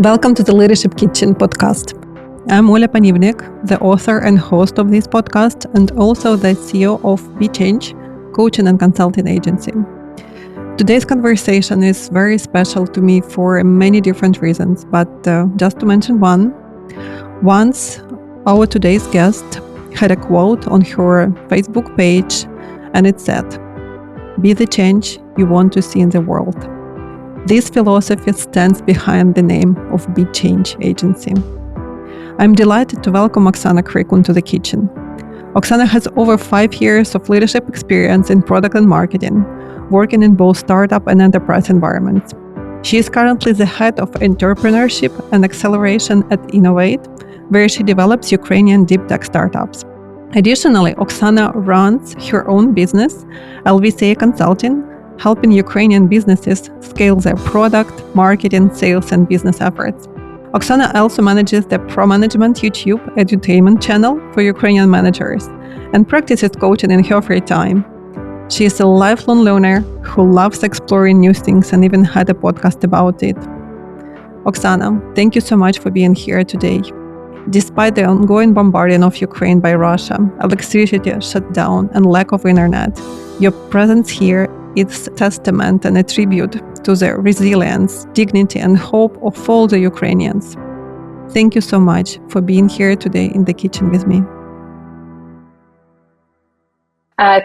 Welcome to the Leadership Kitchen podcast. I'm Olya Panivnyk, the author and host of this podcast, and also the CEO of Be Change, coaching and consulting agency. Today's conversation is very special to me for many different reasons, but just to mention one. Once, our today's guest had a quote on her Facebook page, and it said, "Be the change you want to see in the world." This philosophy stands behind the name of Be Change Agency. I'm delighted to welcome Oksana Krykun to the kitchen. Oksana has over 5 years of leadership experience in product and marketing, working in both startup and enterprise environments. She is currently the head of Entrepreneurship and Acceleration at Innovate, where she develops Ukrainian deep tech startups. Additionally, Oksana runs her own business, LVCA Consulting, helping Ukrainian businesses scale their product, marketing, sales, and business efforts. Oksana also manages the ProManagement YouTube edutainment channel for Ukrainian managers and practices coaching in her free time. She is a lifelong learner who loves exploring new things and even had a podcast about it. Oksana, thank you so much for being here today. Despite the ongoing bombarding of Ukraine by Russia, electricity shutdown, and lack of internet, your presence here is a testament and a tribute to the resilience, dignity, and hope of all the Ukrainians. Thank you so much for being here today in the kitchen with me.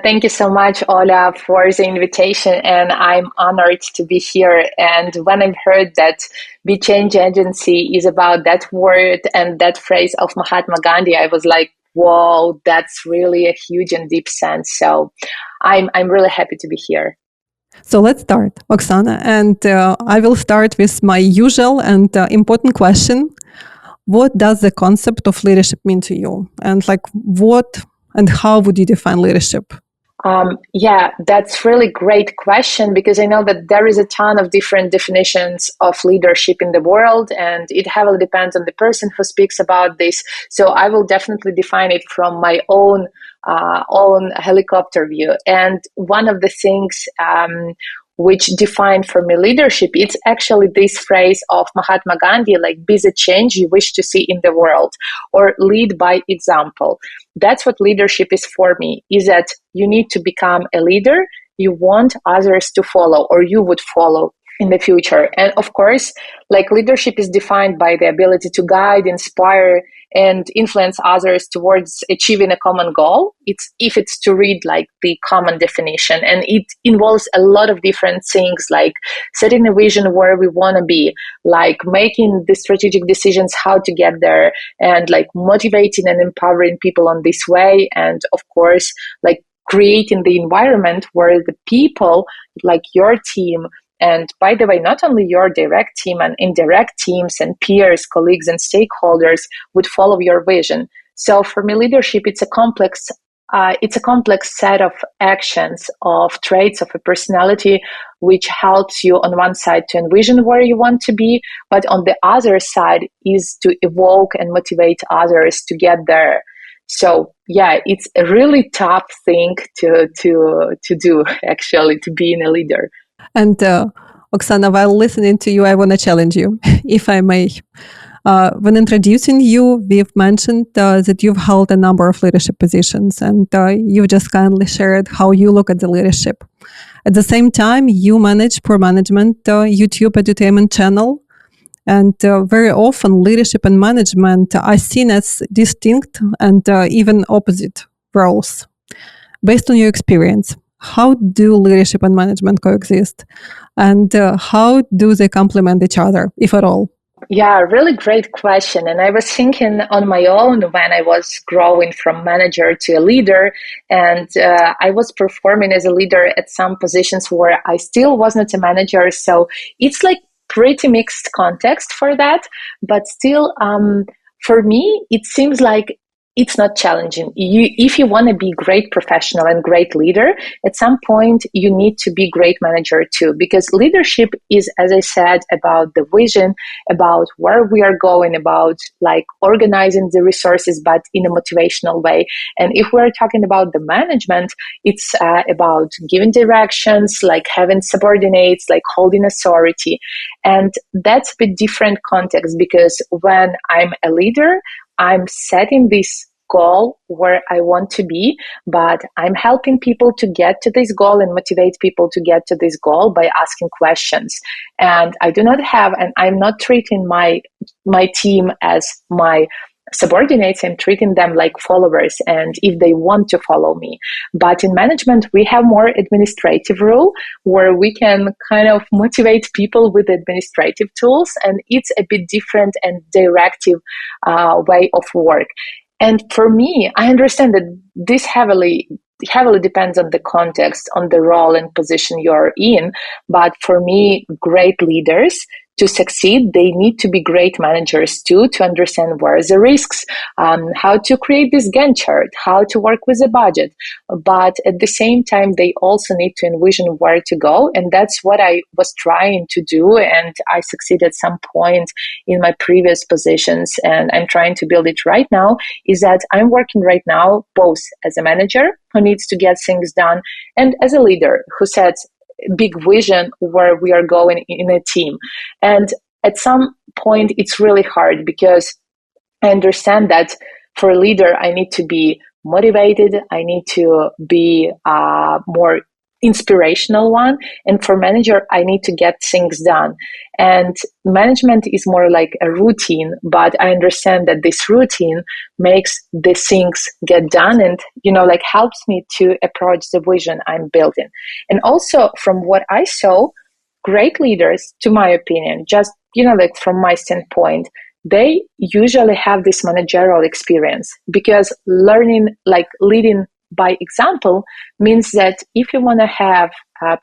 Thank you so much, Olya, for the invitation, and I'm honored to be here. And when I've heard that Be Change Agency is about that word and that phrase of Mahatma Gandhi, I was like, whoa, that's really a huge and deep sense. So I'm really happy to be here. So let's start, Oksana, and I will start with my usual and important question. What does the concept of leadership mean to you? And what and how would you define leadership? That's really great question, because I know that there is a ton of different definitions of leadership in the world, and it heavily depends on the person who speaks about this. So I will definitely define it from my own helicopter view. And one of the things which defined for me leadership, it's actually this phrase of Mahatma Gandhi, like, be the change you wish to see in the world, or lead by example. That's what leadership is for me, is that you need to become a leader you want others to follow, or you would follow in the future. And of course, leadership is defined by the ability to guide, inspire, and influence others towards achieving a common goal. If it's to read the common definition, and it involves a lot of different things, like setting a vision where we want to be, making the strategic decisions how to get there, and motivating and empowering people on this way, and of course creating the environment where the people, your team, and by the way, not only your direct team and indirect teams and peers, colleagues, and stakeholders would follow your vision. So for me, leadership, it's a complex set of actions, of traits, of a personality, which helps you on one side to envision where you want to be, but on the other side is to evoke and motivate others to get there. So it's a really tough thing to do, actually, to being a leader. And Oksana, while listening to you, I want to challenge you, if I may. When introducing you, we've mentioned that you've held a number of leadership positions, and you just kindly shared how you look at the leadership. At the same time, you manage ProManagement YouTube edutainment channel, and very often leadership and management are seen as distinct and even opposite roles. Based on your experience, how do leadership and management coexist? And how do they complement each other, if at all? Yeah, really great question. And I was thinking on my own when I was growing from manager to a leader, and I was performing as a leader at some positions where I still wasn't a manager. So it's pretty mixed context for that. But still, for me, it seems like it's not challenging. If you want to be great professional and great leader, at some point you need to be great manager too, because leadership is, as I said, about the vision, about where we are going, about like organizing the resources, but in a motivational way. And if we're talking about the management, it's about giving directions, like having subordinates, like holding authority. And that's a bit different context, because when I'm a leader, I'm setting this goal where I want to be, but I'm helping people to get to this goal and motivate people to get to this goal by asking questions. And I do not have, and I'm not treating my team as my subordinates. I'm treating them like followers, and if they want to follow me. But in management, we have more administrative role where we can kind of motivate people with administrative tools, and it's a bit different and directive way of work. And for me, I understand that this heavily depends on the context, on the role and position you're in. But for me, great leaders, to succeed, they need to be great managers too, to understand where are the risks, how to create this Gantt chart, how to work with a budget. But at the same time, they also need to envision where to go. And that's what I was trying to do. And I succeeded at some point in my previous positions. And I'm trying to build it right now, is that I'm working right now both as a manager who needs to get things done and as a leader who sets big vision where we are going in a team. And at some point, it's really hard, because I understand that for a leader, I need to be motivated. I need to be more inspirational one. And for manager, I need to get things done. And management is more like a routine, but I understand that this routine makes the things get done and, like helps me to approach the vision I'm building. And also from what I saw, great leaders, to my opinion, just, like from my standpoint, they usually have this managerial experience, because learning, like leading by example, means that if you want to have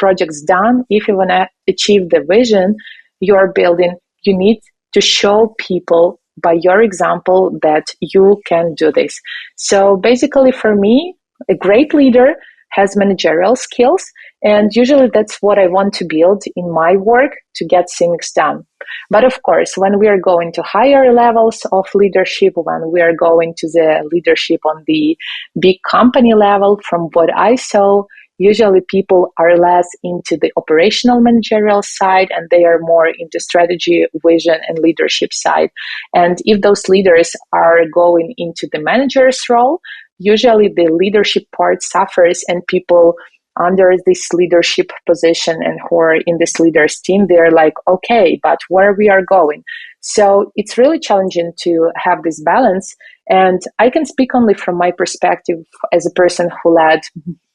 projects done, if you want to achieve the vision you're building, you need to show people by your example that you can do this. So basically for me, a great leader has managerial skills, and usually that's what I want to build in my work to get things done. But of course, when we are going to higher levels of leadership, when we are going to the leadership on the big company level, from what I saw, usually people are less into the operational managerial side, and they are more into strategy, vision, and leadership side. And if those leaders are going into the manager's role, usually the leadership part suffers, and people under this leadership position and who are in this leader's team, they're like, okay, but where we are going? So it's really challenging to have this balance. And I can speak only from my perspective as a person who led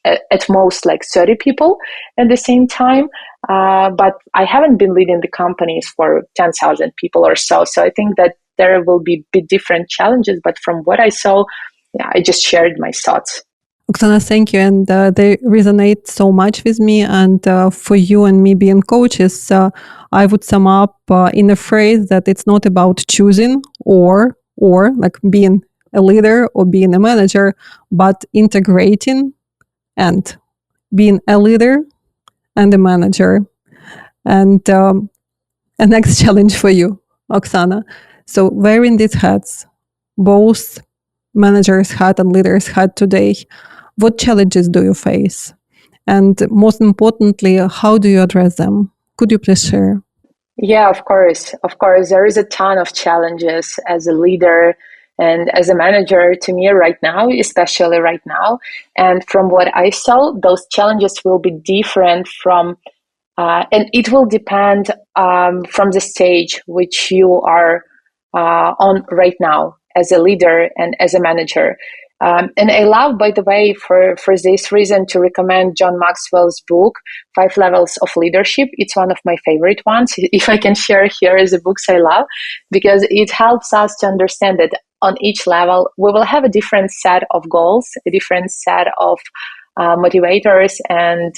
at most like 30 people at the same time. But I haven't been leading the companies for 10,000 people or so. So I think that there will be a bit different challenges. But from what I saw, I just shared my thoughts. Oksana, thank you. And they resonate so much with me. And for you and me being coaches, I would sum up in a phrase that it's not about choosing or like being a leader or being a manager, but integrating and being a leader and a manager. And a next challenge for you, Oksana. So wearing these hats, both managers' hat and leaders' hat today, what challenges do you face? And most importantly, how do you address them? Could you please share? Yeah, of course. Of course, there is a ton of challenges as a leader and as a manager to me right now, especially right now. And from what I saw, those challenges will be different from, and it will depend from the stage which you are on right now as a leader and as a manager. And I love, by the way, for this reason, to recommend John Maxwell's book, 5 Levels of Leadership. It's one of my favorite ones. If I can share here as the books I love, because it helps us to understand that on each level, we will have a different set of goals, a different set of motivators, and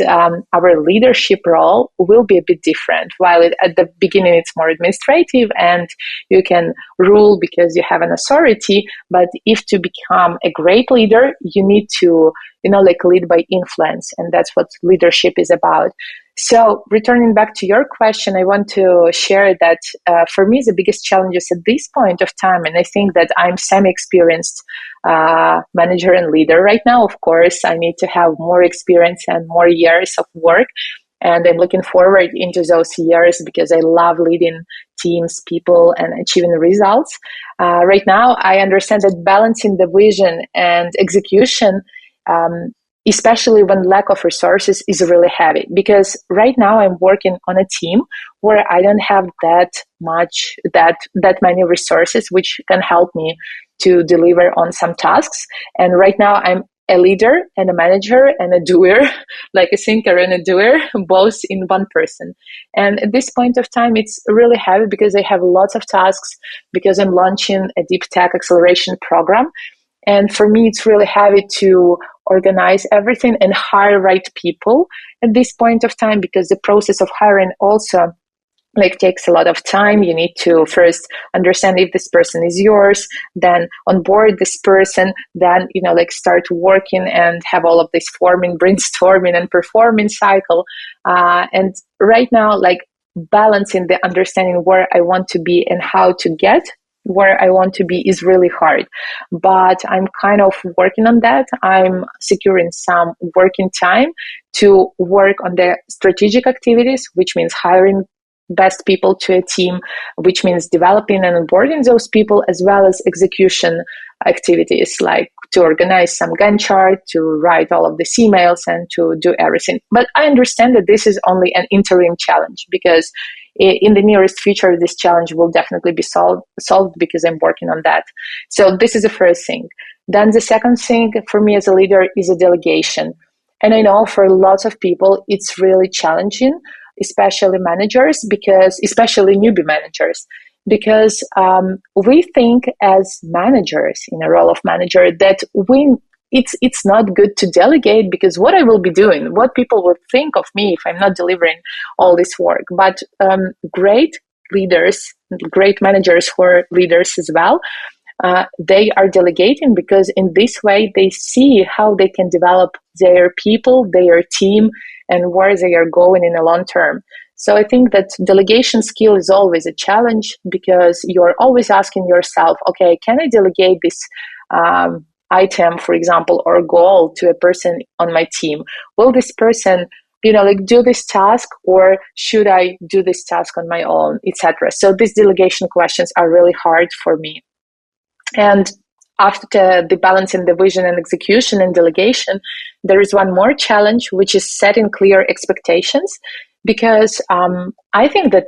our leadership role will be a bit different. While at the beginning it's more administrative and you can rule because you have an authority, but if to become a great leader, you need to, lead by influence, and that's what leadership is about. So returning back to your question, I want to share that for me, the biggest challenges at this point of time, and I think that I'm semi-experienced manager and leader right now. Of course, I need to have more experience and more years of work, and I'm looking forward into those years because I love leading teams, people, and achieving results. Right now, I understand that balancing the vision and execution, especially when lack of resources, is really heavy, because right now I'm working on a team where I don't have that many resources which can help me to deliver on some tasks. And right now I'm a leader and a manager and a doer, like a thinker and a doer, both in one person. And at this point of time, it's really heavy because I have lots of tasks, because I'm launching a deep tech acceleration program. And for me, it's really heavy to organize everything and hire right people at this point of time, because the process of hiring also takes a lot of time. You need to first understand if this person is yours, then onboard this person, then start working and have all of this forming, brainstorming, and performing cycle. And right now, balancing the understanding where I want to be and how to get where I want to be is really hard, but I'm kind of working on that. I'm securing some working time to work on the strategic activities, which means hiring best people to a team, which means developing and onboarding those people, as well as execution activities, like to organize some Gantt chart, to write all of these emails, and to do everything. But I understand that this is only an interim challenge, because in the nearest future, this challenge will definitely be solved because I'm working on that. So this is the first thing. Then the second thing for me as a leader is a delegation. And I know for lots of people, it's really challenging, especially managers, especially newbie managers, because we think as managers in a role of manager that it's not good to delegate, because what I will be doing, what people will think of me if I'm not delivering all this work. But great leaders, great managers who are leaders as well, they are delegating, because in this way they see how they can develop their people, their team, and where they are going in the long term. So I think that delegation skill is always a challenge, because you're always asking yourself, okay, can I delegate this item, for example, or goal to a person on my team? Will this person, do this task, or should I do this task on my own, etc.? So these delegation questions are really hard for me. And after the balancing the vision and execution and delegation, there is one more challenge, which is setting clear expectations, because I think that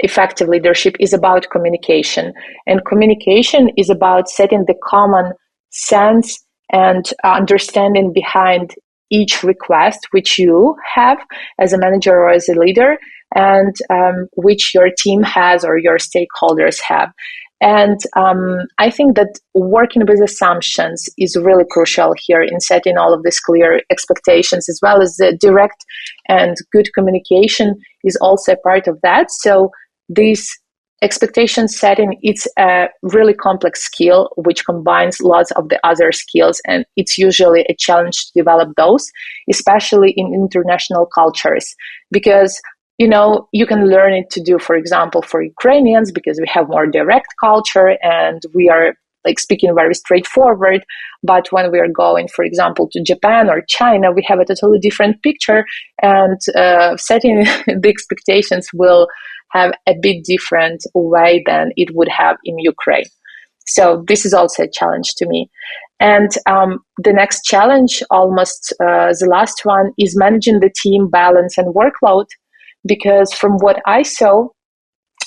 effective leadership is about communication, and communication is about setting the common sense and understanding behind each request which you have as a manager or as a leader, and which your team has or your stakeholders have. And I think that working with assumptions is really crucial here in setting all of these clear expectations, as well as the direct and good communication is also a part of that. So this expectation setting, it's a really complex skill which combines lots of the other skills, and it's usually a challenge to develop those, especially in international cultures, because you can learn it to do, for example, for Ukrainians, because we have more direct culture and we are speaking very straightforward. But when we are going, for example, to Japan or China, we have a totally different picture, and setting the expectations will have a bit different way than it would have in Ukraine. So this is also a challenge to me. And the next challenge, almost the last one, is managing the team balance and workload. Because from what I saw,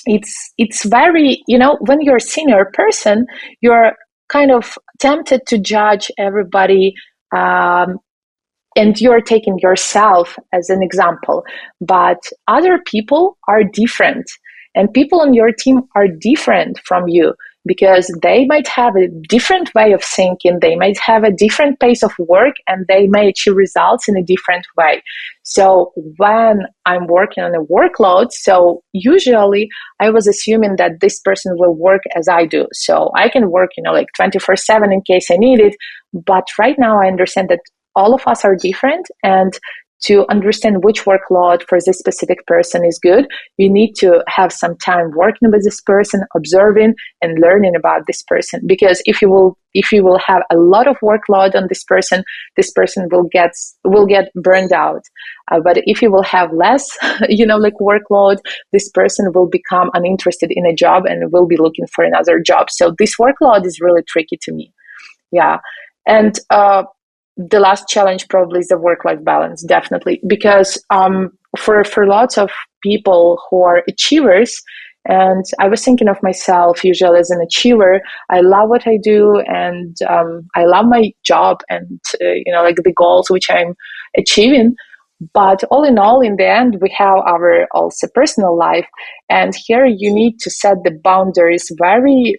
it's very, when you're a senior person, you're kind of tempted to judge everybody, and you're taking yourself as an example. But other people are different, and people on your team are different from you. because they might have a different way of thinking, they might have a different pace of work, and they may achieve results in a different way. So when I'm working on a workload, so usually I was assuming that this person will work as I do. So I can work, like 24/7 in case I need it. But right now I understand that all of us are different, and to understand which workload for this specific person is good, you need to have some time working with this person, observing and learning about this person. Because if you will have a lot of workload on this person will get burned out. But if you will have less, workload, this person will become uninterested in a job and will be looking for another job. So this workload is really tricky to me. Yeah. And the last challenge probably is the work-life balance, definitely, because for lots of people who are achievers, and I was thinking of myself usually as an achiever, I love what I do, and I love my job and the goals which I'm achieving. But all in all, in the end, we have our also personal life, and here you need to set the boundaries very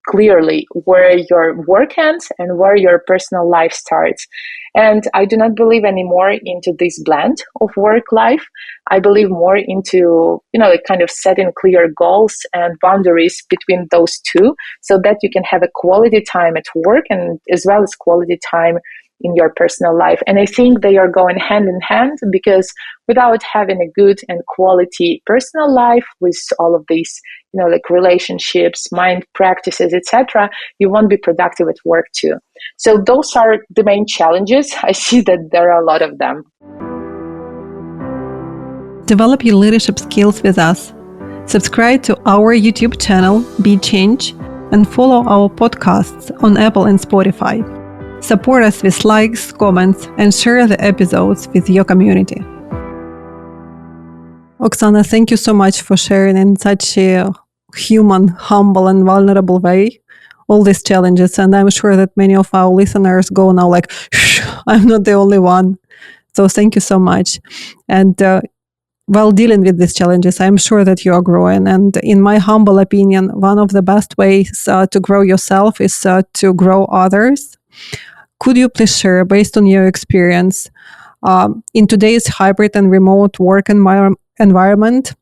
clearly, where your work ends and where your personal life starts. And I do not believe anymore into this blend of work life. I believe more into, kind of setting clear goals and boundaries between those two, so that you can have a quality time at work and as well as quality time in your personal life. And I think they are going hand in hand, because without having a good and quality personal life with all of these, relationships, mind practices, etc., you won't be productive at work too. So those are the main challenges. I see that there are a lot of them. Develop your leadership skills with us. Subscribe to our YouTube channel, Be Change, and follow our podcasts on Apple and Spotify. Support us with likes, comments, and share the episodes with your community. Oksana, thank you so much for sharing in such a human, humble, and vulnerable way all these challenges. And I'm sure that many of our listeners go now like, shh, I'm not the only one. So thank you so much. And while dealing with these challenges, I'm sure that you are growing. And in my humble opinion, one of the best ways to grow yourself is to grow others. Could you please share, based on your experience, in today's hybrid and remote work environment,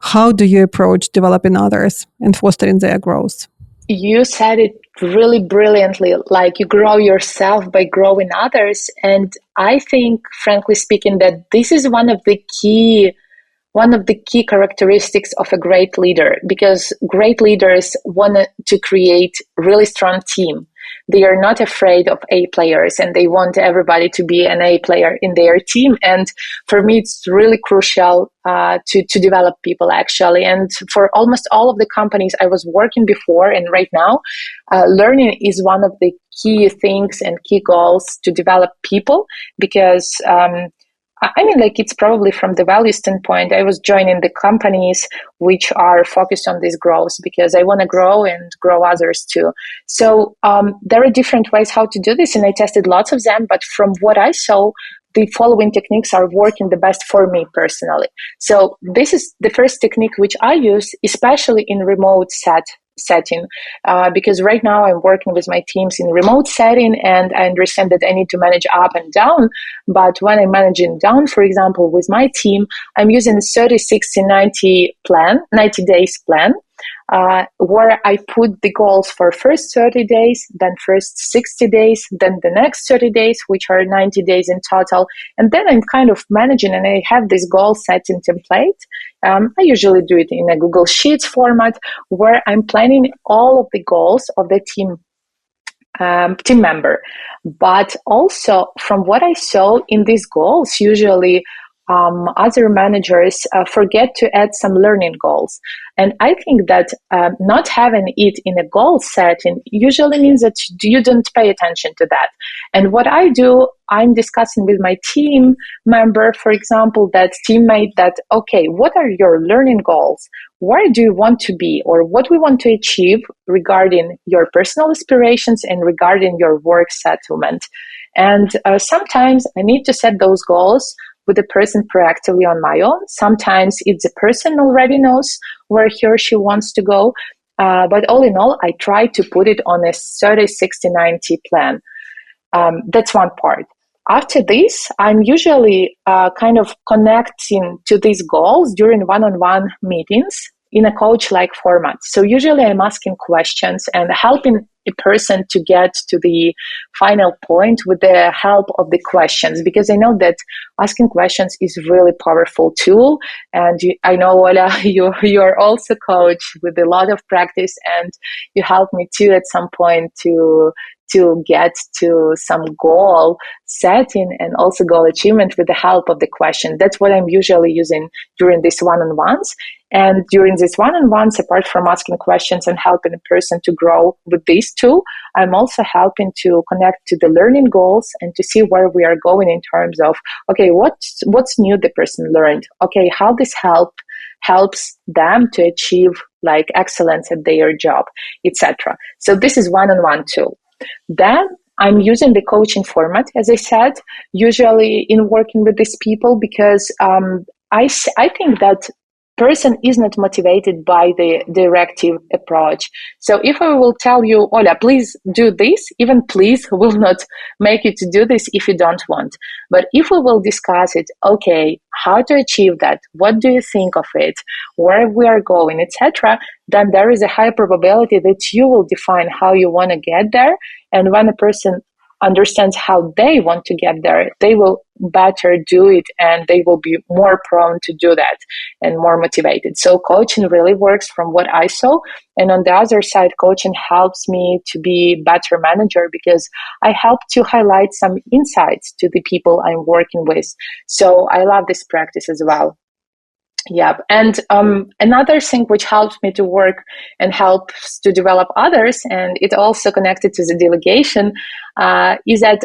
how do you approach developing others and fostering their growth? You said it really brilliantly, like you grow yourself by growing others. And I think, frankly speaking, that this is one of the key characteristics of a great leader, because great leaders want to create really strong team. They are not afraid of A players, and they want everybody to be an A player in their team. And for me, it's really crucial to develop people, actually. And for almost all of the companies I was working before and right now, learning is one of the key things and key goals to develop people, because it's probably from the value standpoint, I was joining the companies which are focused on this growth, because I want to grow and grow others too. So there are different ways how to do this, and I tested lots of them. But from what I saw, the following techniques are working the best for me personally. So this is the first technique which I use, especially in remote setting, because right now I'm working with my teams in remote setting, and I understand that I need to manage up and down. But when I'm managing down, for example, with my team, I'm using 30, 60, 90 days plan, where I put the goals for first 30 days, then first 60 days, then the next 30 days, which are 90 days in total. And then I'm kind of managing, and I have this goal setting template. I usually do it in a Google Sheets format, where I'm planning all of the goals of the team member. But also, from what I saw in these goals, usually other managers forget to add some learning goals. And I think that not having it in a goal setting usually means that you don't pay attention to that. And what I do, I'm discussing with my team member, for example, that teammate, that, okay, what are your learning goals? Where do you want to be, or what we want to achieve regarding your personal aspirations and regarding your work settlement? And sometimes I need to set those goals with the person proactively on my own. Sometimes it's the person already knows where he or she wants to go. But all in all, I try to put it on a 30, 60, 90 plan. That's one part. After this, I'm usually kind of connecting to these goals during one-on-one meetings in a coach-like format. So usually I'm asking questions and helping a person to get to the final point with the help of the questions, because I know that asking questions is really powerful tool. And I know, Olya, you're also coach with a lot of practice, and you helped me too at some point to get to some goal setting and also goal achievement with the help of the question. That's what I'm usually using during these one-on-ones. And during these one-on-ones, apart from asking questions and helping a person to grow with these two, I'm also helping to connect to the learning goals and to see where we are going in terms of, okay, what's new the person learned? Okay, how this helps them to achieve like excellence at their job, etc. So this is one-on-one tool. Then I'm using the coaching format, as I said, usually in working with these people, because I think that person is not motivated by the directive approach. So if I will tell you, Olya, please do this, even please will not make you to do this if you don't want. But if we will discuss it, okay, how to achieve that, what do you think of it, where we are going, etc., then there is a high probability that you will define how you want to get there. And when a person understands how they want to get there, they will better do it, and they will be more prone to do that and more motivated. So coaching really works from what I saw. And on the other side, coaching helps me to be better manager, because I help to highlight some insights to the people I'm working with. So I love this practice as well. Yep. And another thing which helps me to work and helps to develop others, and it also connected to the delegation, is that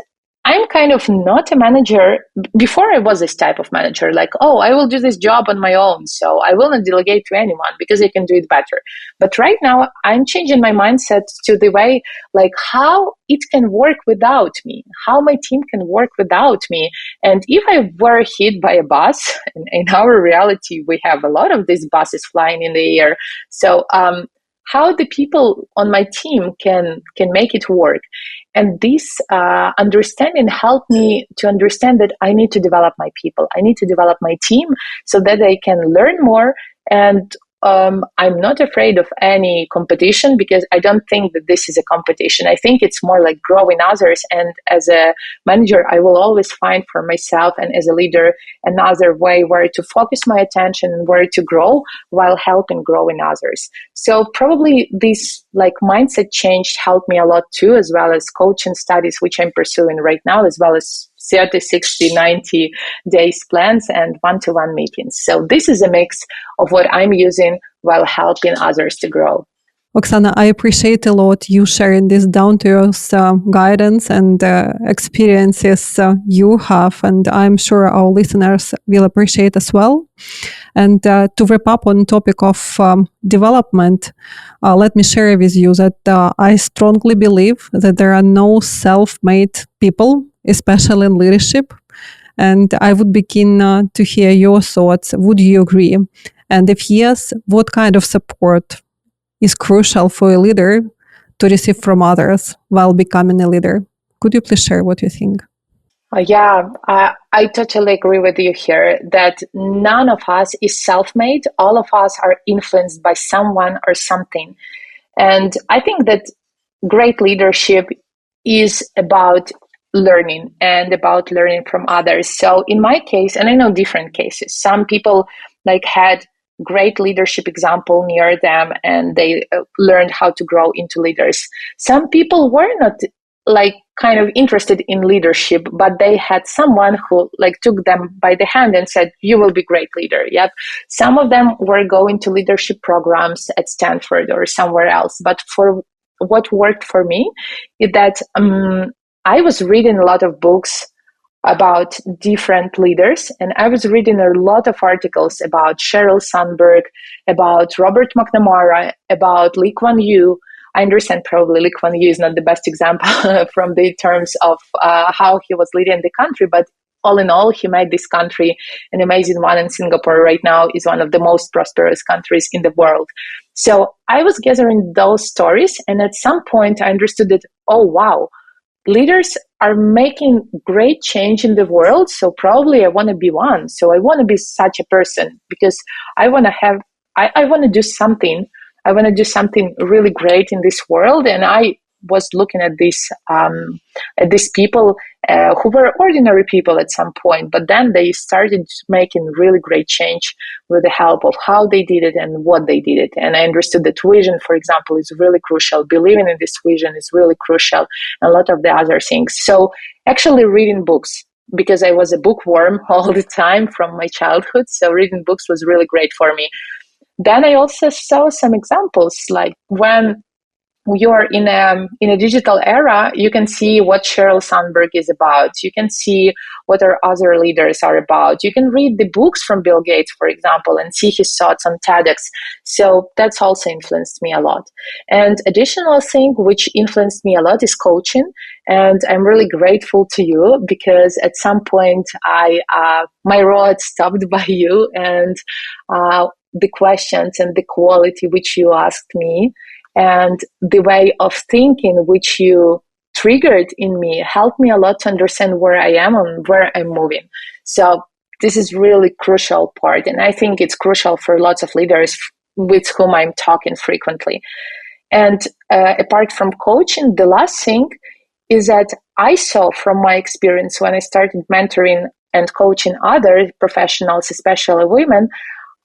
I'm kind of not a manager. Before I was this type of manager, like, oh, I will do this job on my own, so I will not delegate to anyone because I can do it better. But right now I'm changing my mindset to the way, like, how it can work without me, how my team can work without me. And if I were hit by a bus, in our reality, we have a lot of these buses flying in the air. So how the people on my team can make it work. And this understanding helped me to understand that I need to develop my people. I need to develop my team so that they can learn more. And I'm not afraid of any competition, because I don't think that this is a competition. I think it's more like growing others. And as a manager, I will always find for myself, and as a leader, another way where to focus my attention and where to grow while helping growing others. So probably this like mindset change helped me a lot too, as well as coaching studies, which I'm pursuing right now, as well as 30, 60, 90 days plans and one-to-one meetings. So this is a mix of what I'm using while helping others to grow. Oksana, I appreciate a lot you sharing this down-to-earth guidance and experiences you have, and I'm sure our listeners will appreciate as well. And to wrap up on topic of development, let me share with you that I strongly believe that there are no self-made people, especially in leadership. And I would be keen to hear your thoughts. Would you agree? And if yes, what kind of support is crucial for a leader to receive from others while becoming a leader? Could you please share what you think? I totally agree with you here that none of us is self-made. All of us are influenced by someone or something. And I think that great leadership is about learning and about learning from others. So in my case, and I know different cases, some people like had great leadership example near them and they learned how to grow into leaders. Some people were not like kind of interested in leadership, but they had someone who like took them by the hand and said, you will be great leader. Yep. Some of them were going to leadership programs at Stanford or somewhere else. But for what worked for me is that I was reading a lot of books about different leaders, and I was reading a lot of articles about Sheryl Sandberg, about Robert McNamara, about Lee Kuan Yew. I understand probably Lee Kuan Yew is not the best example from the terms of how he was leading the country, but all in all, he made this country an amazing one. And Singapore right now is one of the most prosperous countries in the world. So I was gathering those stories. And at some point I understood that, oh, wow, leaders are making great change in the world. So probably I want to be one. So I want to be such a person because I want to have, I want to do something. I want to do something really great in this world. And I was looking at these people who were ordinary people at some point, but then they started making really great change with the help of how they did it and what they did it. And I understood that vision, for example, is really crucial. Believing in this vision is really crucial, and a lot of the other things. So actually reading books, because I was a bookworm all the time from my childhood. So reading books was really great for me. Then I also saw some examples, like when you are in a digital era, you can see what Sheryl Sandberg is about. You can see what our other leaders are about. You can read the books from Bill Gates, for example, and see his thoughts on TEDx. So that's also influenced me a lot. And additional thing which influenced me a lot is coaching. And I'm really grateful to you because at some point my road stopped by you, and the questions and the quality which you asked me and the way of thinking which you triggered in me helped me a lot to understand where I am and where I'm moving. So this is really crucial part. And I think it's crucial for lots of leaders with whom I'm talking frequently. And apart from coaching, the last thing is that I saw from my experience when I started mentoring and coaching other professionals, especially women,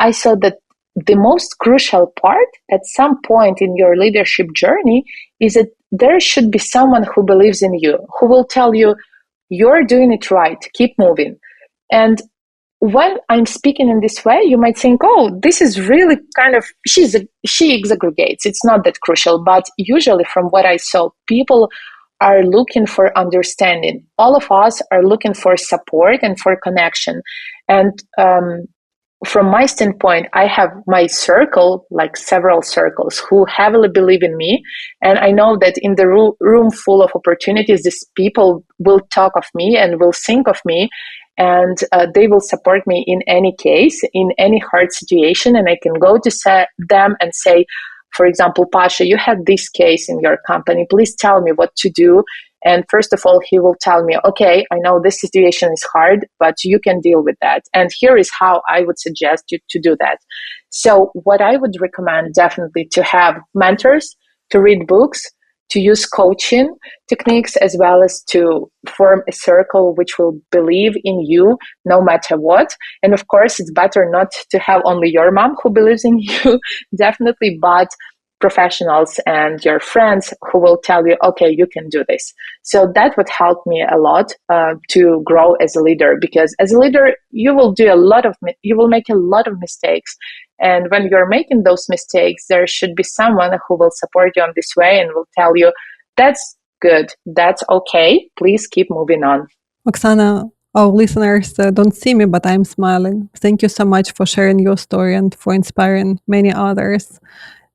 I saw that the most crucial part at some point in your leadership journey is that there should be someone who believes in you, who will tell you, you're doing it right, keep moving. And when I'm speaking in this way, you might think, oh, this is really kind of, she exaggerates. It's not that crucial. But usually from what I saw, people are looking for understanding. All of us are looking for support and for connection. And from my standpoint, I have my circle, like several circles, who heavily believe in me. And I know that in the room full of opportunities, these people will talk of me and will think of me. And they will support me in any case, in any hard situation. And I can go to them and say, for example, Pasha, you had this case in your company. Please tell me what to do. And first of all, he will tell me, okay, I know this situation is hard, but you can deal with that. And here is how I would suggest you to do that. So what I would recommend definitely to have mentors, to read books, to use coaching techniques, as well as to form a circle which will believe in you no matter what. And of course, it's better not to have only your mom who believes in you, definitely, but professionals and your friends who will tell you, okay, you can do this. So that would help me a lot to grow as a leader, because as a leader, you will make a lot of mistakes. And when you're making those mistakes, there should be someone who will support you on this way and will tell you, that's good, that's okay, please keep moving on. Oksana, our listeners don't see me, but I'm smiling. Thank you so much for sharing your story and for inspiring many others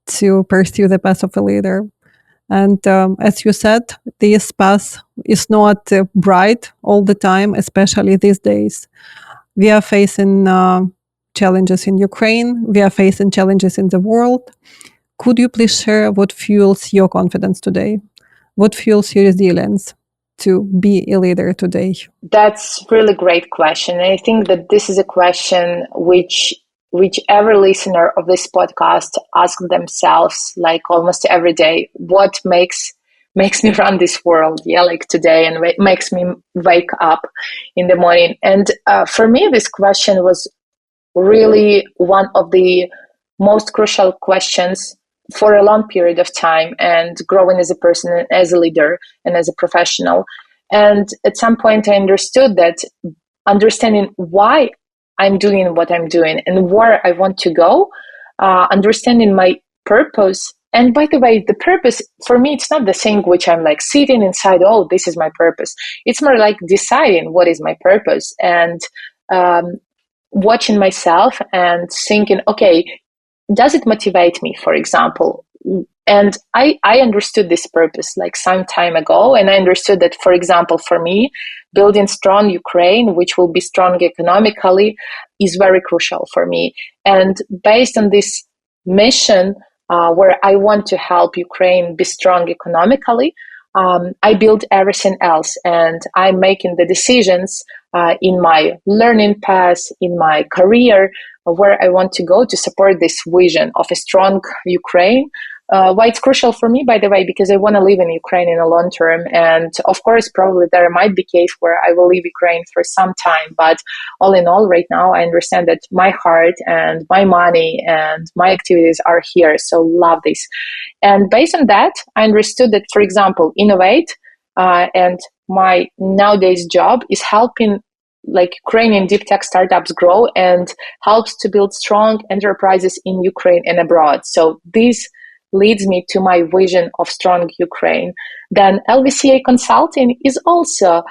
to pursue the path of a leader. And as you said, this path is not bright all the time, especially these days. We are facing challenges in Ukraine. We are facing challenges in the world. Could you please share what fuels your confidence today? What fuels your resilience to be a leader today? That's a really great question. And I think that this is a question which every listener of this podcast asks themselves, like almost every day, what makes me run this world, like today, and makes me wake up in the morning. And for me, this question was really one of the most crucial questions for a long period of time, and growing as a person, as a leader, and as a professional. And at some point, I understood that understanding why I'm doing what I'm doing and where I want to go, understanding my purpose. And by the way, the purpose for me, it's not the thing which I'm like sitting inside, oh, this is my purpose. It's more like deciding what is my purpose and watching myself and thinking, okay, does it motivate me, for example? And I understood this purpose like some time ago. And I understood that, for example, for me, building strong Ukraine, which will be strong economically, is very crucial for me. And based on this mission, where I want to help Ukraine be strong economically, I build everything else, and I'm making the decisions in my learning path, in my career, where I want to go to support this vision of a strong Ukraine. Why it's crucial for me, by the way, because I want to live in Ukraine in the long term. And of course, probably there might be a case where I will leave Ukraine for some time. But all in all, right now, I understand that my heart and my money and my activities are here. So love this. And based on that, I understood that, for example, Innovate and my nowadays job is helping like Ukrainian deep tech startups grow and helps to build strong enterprises in Ukraine and abroad. So this leads me to my vision of strong Ukraine. Then LVCA Consulting is also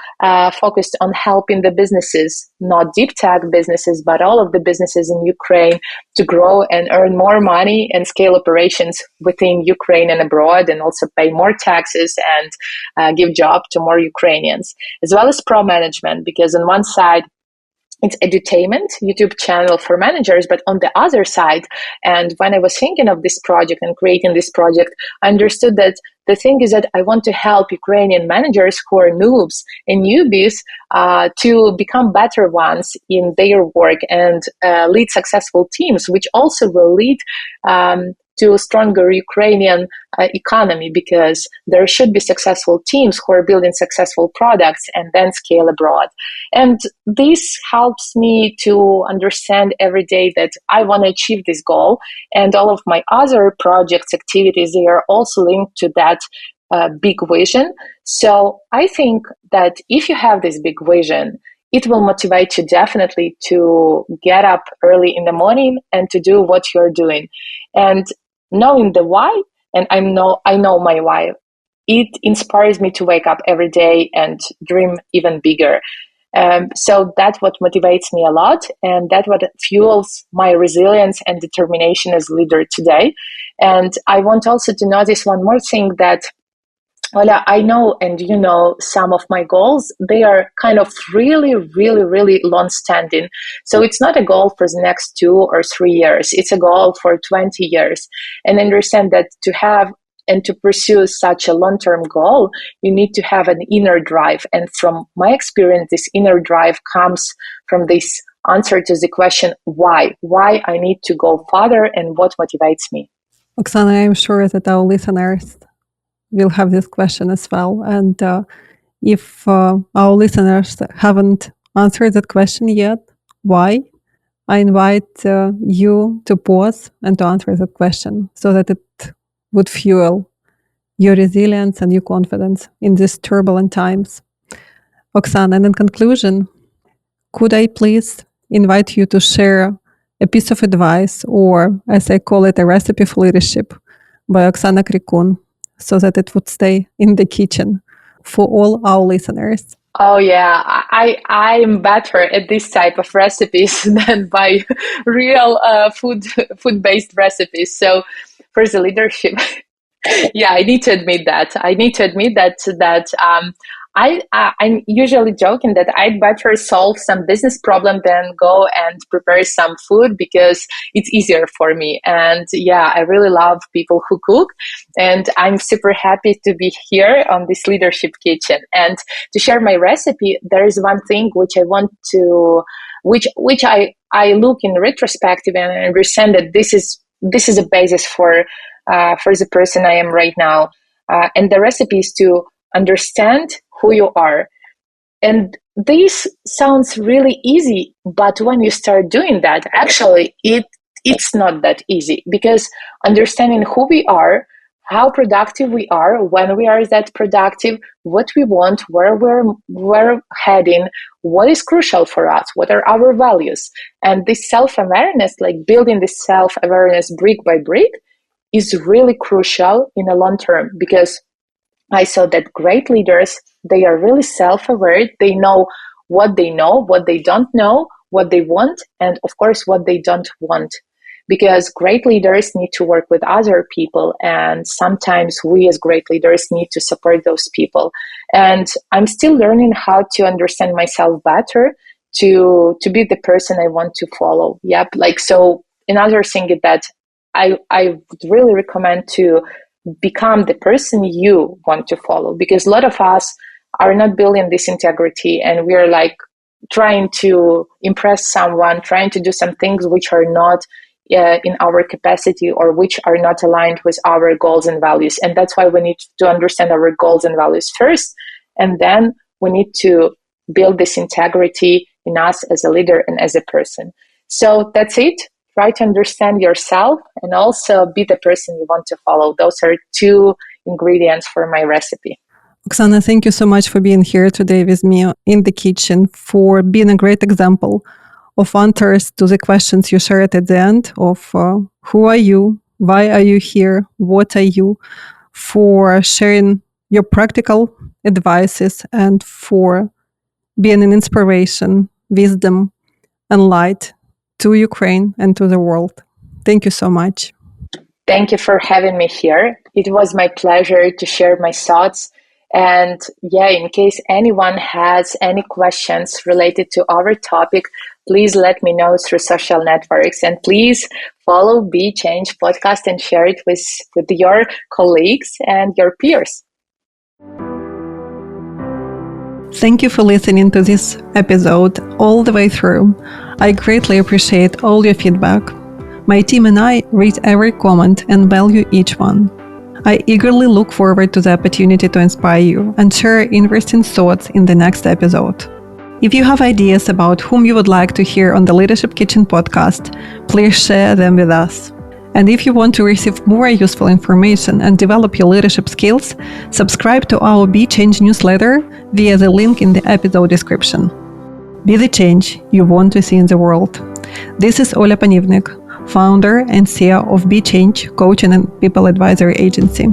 focused on helping the businesses, not deep tech businesses, but all of the businesses in Ukraine to grow and earn more money and scale operations within Ukraine and abroad, and also pay more taxes and give job to more Ukrainians, as well as ProManagement, because on one side, it's edutainment, YouTube channel for managers, but on the other side, and when I was thinking of this project and creating this project, I understood that the thing is that I want to help Ukrainian managers who are noobs and newbies to become better ones in their work and lead successful teams, which also will lead to a stronger Ukrainian economy, because there should be successful teams who are building successful products and then scale abroad. And this helps me to understand every day that I want to achieve this goal. And all of my other projects, activities, they are also linked to that big vision. So I think that if you have this big vision, it will motivate you definitely to get up early in the morning and to do what you're doing. And knowing the why, and I know my why, it inspires me to wake up every day and dream even bigger. So that's what motivates me a lot, and that's what fuels my resilience and determination as leader today. And I want also to notice one more thing, that Olya, I know, and you know, some of my goals, they are kind of really, really, really long-standing. So it's not a goal for the next 2 or 3 years. It's a goal for 20 years. And understand that to have and to pursue such a long-term goal, you need to have an inner drive. And from my experience, this inner drive comes from this answer to the question, why? Why I need to go further and what motivates me? Oksana, I'm sure that our listeners will have this question as well. And if our listeners haven't answered that question yet, why? I invite you to pause and to answer that question so that it would fuel your resilience and your confidence in these turbulent times. Oksana, and in conclusion, could I please invite you to share a piece of advice, or as I call it, a recipe for leadership by Oksana Krykun, so that it would stay in the kitchen for all our listeners? Oh yeah, I'm better at this type of recipes than by real food-based recipes. So for the leadership, yeah, I need to admit that. I'm usually joking that I'd better solve some business problem than go and prepare some food, because it's easier for me. And yeah, I really love people who cook, and I'm super happy to be here on this leadership kitchen. And to share my recipe, there is one thing which I want to, which I look in retrospective and I understand that this is a basis for the person I am right now. And the recipe is to understand who you are. And this sounds really easy, but when you start doing that, actually it's not that easy, because understanding who we are, how productive we are, when we are that productive, what we want, where we're heading, what is crucial for us, what are our values. And this self-awareness, like building this self-awareness brick by brick, is really crucial in the long term, because I saw that great leaders, they are really self-aware. They know, what they don't know, what they want, and of course, what they don't want. because great leaders need to work with other people, and sometimes we as great leaders need to support those people. And I'm still learning how to understand myself better to be the person I want to follow. Yep. Like, so another thing is that I would really recommend to become the person you want to follow, because a lot of us are not building this integrity, and we're like trying to impress someone, trying to do some things which are not in our capacity or which are not aligned with our goals and values. And that's why we need to understand our goals and values first, and then we need to build this integrity in us as a leader and as a person. So that's it. Try to understand yourself and also be the person you want to follow. Those are 2 ingredients for my recipe. Oksana, thank you so much for being here today with me in the kitchen, for being a great example of answers to the questions you shared at the end of who are you, why are you here, what are you, for sharing your practical advices, and for being an inspiration, wisdom, and light to Ukraine and to the world. Thank you so much. Thank you for having me here. It was my pleasure to share my thoughts. And yeah, in case anyone has any questions related to our topic, please let me know through social networks. And please follow Be Change podcast and share it with your colleagues and your peers. Thank you for listening to this episode all the way through. I greatly appreciate all your feedback. My team and I read every comment and value each one. I eagerly look forward to the opportunity to inspire you and share interesting thoughts in the next episode. If you have ideas about whom you would like to hear on the Leadership Kitchen podcast, please share them with us. And if you want to receive more useful information and develop your leadership skills, subscribe to our Be Change newsletter via the link in the episode description. Be the change you want to see in the world. This is Olya Panivnyk, founder and CEO of Be Change Coaching and People Advisory Agency.